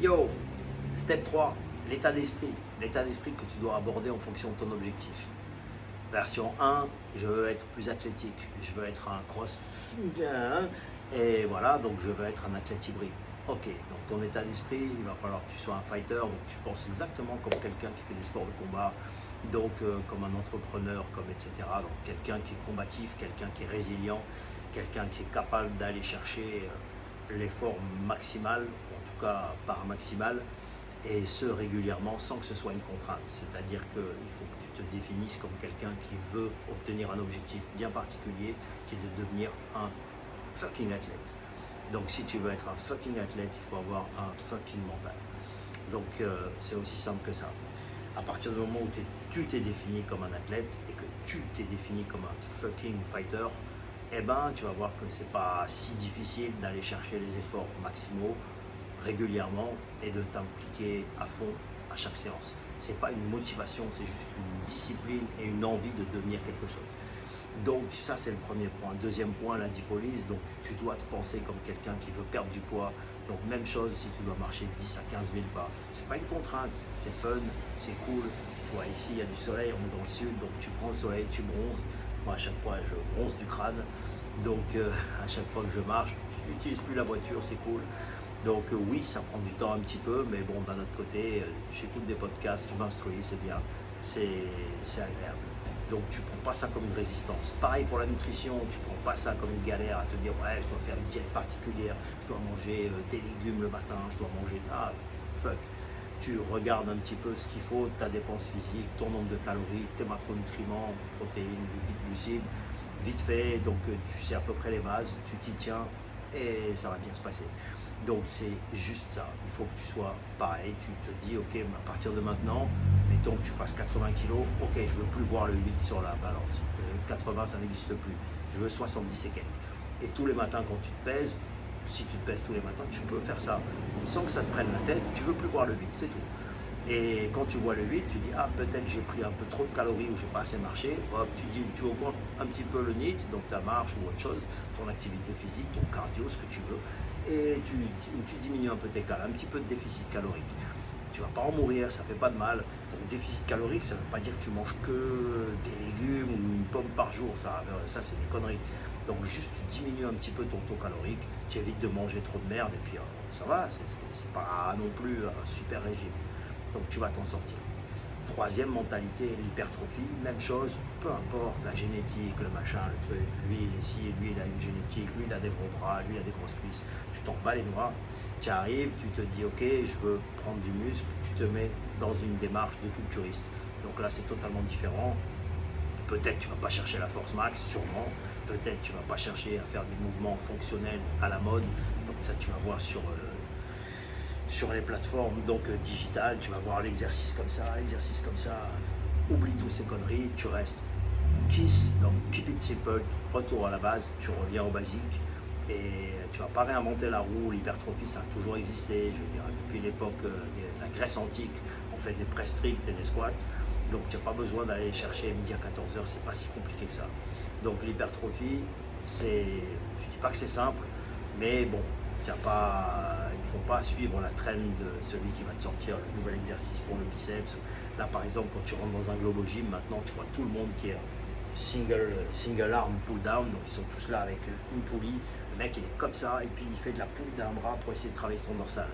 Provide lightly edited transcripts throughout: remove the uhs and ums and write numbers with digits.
Yo, step 3, l'état d'esprit. L'état d'esprit que tu dois aborder en fonction de ton objectif. Version 1, je veux être plus athlétique, je veux être un cross, et voilà, donc je veux être un athlète hybride. Ok, donc ton état d'esprit, il va falloir que tu sois un fighter, donc tu penses exactement comme quelqu'un qui fait des sports de combat, donc comme un entrepreneur, comme etc. Donc quelqu'un qui est combatif, quelqu'un qui est résilient, quelqu'un qui est capable d'aller chercher l'effort maximal, en tout cas par maximal, et ce régulièrement sans que ce soit une contrainte. C'est-à-dire qu'il faut que tu te définisses comme quelqu'un qui veut obtenir un objectif bien particulier, qui est de devenir un fucking athlète. Donc si tu veux être un fucking athlète, il faut avoir un fucking mental. Donc c'est aussi simple que ça. À partir du moment où tu t'es défini comme un athlète et que tu t'es défini comme un fucking fighter, eh ben tu vas voir que c'est pas si difficile d'aller chercher les efforts maximaux régulièrement et de t'impliquer à fond à chaque séance. C'est pas une motivation, c'est juste une discipline et une envie de devenir quelque chose. Donc ça c'est le premier point. Deuxième point, la dipolyse. Donc tu dois te penser comme quelqu'un qui veut perdre du poids. Donc même chose si tu dois marcher 10 à 15 000 pas. C'est pas une contrainte, c'est fun, c'est cool. Toi ici il y a du soleil, on est dans le sud, donc tu prends le soleil, tu bronzes. Moi à chaque fois je bronze du crâne. Donc à chaque fois que je marche, je n'utilise plus la voiture, c'est cool. Donc oui, ça prend du temps un petit peu, mais bon, d'un autre côté, j'écoute des podcasts, je m'instruis, c'est bien, c'est agréable. Donc tu ne prends pas ça comme une résistance. Pareil pour la nutrition, tu ne prends pas ça comme une galère à te dire ouais, je dois faire une diète particulière, je dois manger des légumes le matin, je dois manger... Ah, fuck. Tu regardes un petit peu ce qu'il faut, ta dépense physique, ton nombre de calories, tes macronutriments, protéines, lipides, glucides, vite fait, donc tu sais à peu près les bases, tu t'y tiens et ça va bien se passer. Donc c'est juste ça, il faut que tu sois pareil, tu te dis ok, à partir de maintenant, mettons que tu fasses 80 kg, ok, je veux plus voir le 8 sur la balance, 80 ça n'existe plus, je veux 70 et quelques. Et tous les matins quand tu te pèses, si tu te pèses tous les matins, tu peux faire ça, sans que ça te prenne la tête, tu veux plus voir le 8, c'est tout. Et quand tu vois le 8, tu dis ah peut-être j'ai pris un peu trop de calories ou j'ai pas assez marché, hop, tu augmentes un petit peu le NEAT, donc ta marche ou autre chose, ton activité physique, ton cardio, ce que tu veux, et tu diminues un peu tes calories, un petit peu de déficit calorique. Tu vas pas en mourir, ça fait pas de mal. Donc déficit calorique, ça veut pas dire que tu manges que des légumes ou une pomme par jour, ça c'est des conneries. Donc juste tu diminues un petit peu ton taux calorique, tu évites de manger trop de merde et puis ça va, c'est pas non plus un super régime. Donc tu vas t'en sortir. Troisième mentalité, l'hypertrophie, même chose, peu importe la génétique, le machin, le truc, lui il est ci, lui il a une génétique, lui il a des gros bras, lui il a des grosses cuisses, tu t'en bats les noix, tu arrives, tu te dis ok, je veux prendre du muscle, tu te mets dans une démarche de culturiste. Donc là c'est totalement différent. Peut-être tu ne vas pas chercher la force max, sûrement. Peut-être tu ne vas pas chercher à faire des mouvements fonctionnels à la mode. Donc ça tu vas voir sur les plateformes donc digitales, tu vas voir l'exercice comme ça, oublie tous ces conneries, tu restes KISS, donc keep it simple, retour à la base, tu reviens au basique et tu vas pas réinventer la roue, l'hypertrophie ça a toujours existé, je veux dire, depuis l'époque de la Grèce antique, on fait des press stricts et des squats, donc tu n'as pas besoin d'aller chercher midi à 14h, c'est pas si compliqué que ça. Donc l'hypertrophie, je dis pas que c'est simple, mais bon, il ne faut pas suivre la traîne de celui qui va te sortir le nouvel exercice pour le biceps. Là par exemple quand tu rentres dans un Globo Gym, maintenant tu vois tout le monde qui est single arm pull down, donc ils sont tous là avec une poulie, le mec il est comme ça et puis il fait de la poulie d'un bras pour essayer de travailler ton dorsal.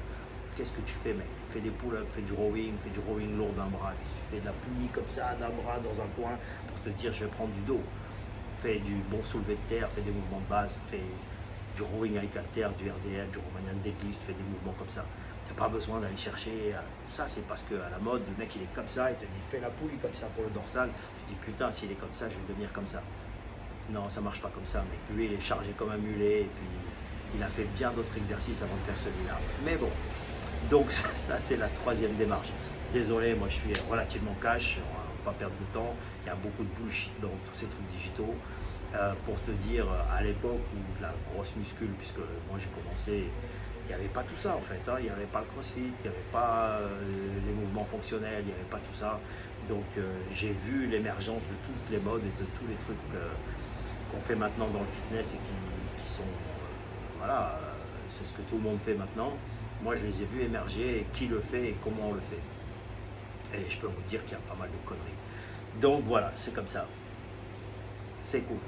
Qu'est-ce que tu fais mec? Fais des pull-ups, fais du rowing lourd d'un bras, fais de la poulie comme ça d'un bras dans un coin pour te dire je vais prendre du dos. Fais du bon soulevé de terre, fais des mouvements de base, fais du rowing avec haltère, du RDL, du Romanian deadlift, fais des mouvements comme ça. Tu n'as pas besoin d'aller chercher ça, c'est parce qu'à la mode, le mec il est comme ça, il te dit fais la poulie comme ça pour le dorsal. Tu dis putain, s'il est comme ça, je vais devenir comme ça. Non, ça marche pas comme ça, mec. Lui, il est chargé comme un mulet et puis il a fait bien d'autres exercices avant de faire celui-là. Mais bon, donc ça c'est la troisième démarche. Désolé, moi je suis relativement cash, on va pas perdre de temps. Il y a beaucoup de bullshit dans tous ces trucs digitaux. Pour te dire, à l'époque où la grosse muscule, puisque moi j'ai commencé, il n'y avait pas tout ça en fait, hein. Il n'y avait pas le crossfit, il n'y avait pas les mouvements fonctionnels, il n'y avait pas tout ça. Donc j'ai vu l'émergence de toutes les modes et de tous les trucs qu'on fait maintenant dans le fitness et qui sont, voilà, c'est ce que tout le monde fait maintenant. Moi, je les ai vus émerger, et qui le fait et comment on le fait. Et je peux vous dire qu'il y a pas mal de conneries. Donc voilà, c'est comme ça. C'est cool.